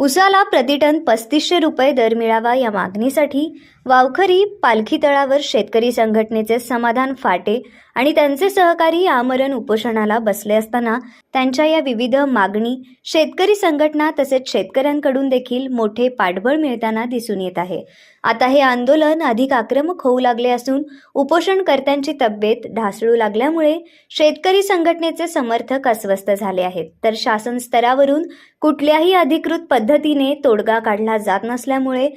उसाला प्रतिटन 3500 रुपये दर मिळावा या मागणीसाठी वावखरी पालखी तळावर शेतकरी संघटनेचे समाधान फाटे आणि त्यांचे सहकारी आमरण उपोषणाला बसले असताना त्यांच्या या विविध मागणी शेतकरी संघटना तसेच शेतकऱ्यांकडून देखील मोठे पाठबळ मिळताना दिसून येत आहे। आता हे आंदोलन अधिक आक्रमक होऊ लागले असून उपोषणकर्त्यांची तब्येत ढासळू लागल्यामुळे शेतकरी संघटनेचे समर्थक अस्वस्थ झाले आहेत, तर शासन स्तरावरून कुठल्याही अधिकृत पद्धतीने तोडगा काढला जात नसल्यामुळे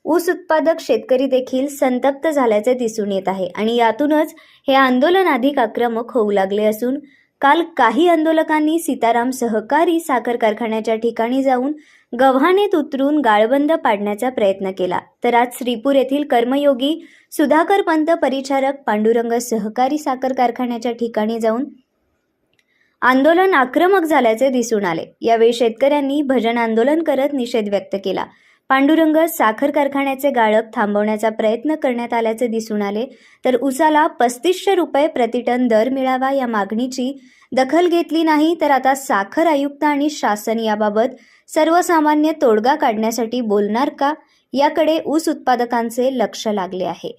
ऊस उत्पादक शेतकरी देखील संतप्त झाल्याचे दिसून येत आहे आणि यातूनच हे आंदोलन अधिक आक्रमक होऊ लागले असून काल काही आंदोलकांनी सीताराम सहकारी साखर कारखान्याच्या ठिकाणी जाऊन गव्हाणेत उतरून गाळबंद पाडण्याचा प्रयत्न केला, तर आज श्रीपूर येथील कर्मयोगी सुधाकर पंत परिचारक पांडुरंग सहकारी साखर कारखान्याच्या ठिकाणी जाऊन आंदोलन आक्रमक झाल्याचे दिसून आले। यावेळी शेतकऱ्यांनी भजन आंदोलन करत निषेध व्यक्त केला। पांडुरंग साखर कारखान्याचे गाळप थांबवण्याचा प्रयत्न करण्यात आल्याचे दिसून आले, तर उसाला 3500 रुपये प्रतिटन दर मिळावा या मागणीची दखल घेतली नाही, तर आता साखर आयुक्त आणि शासन याबाबत सर्वसामान्य तोडगा काढण्यासाठी बोलणार का, याकडे ऊस उत्पादकांचे लक्ष लागले आहे।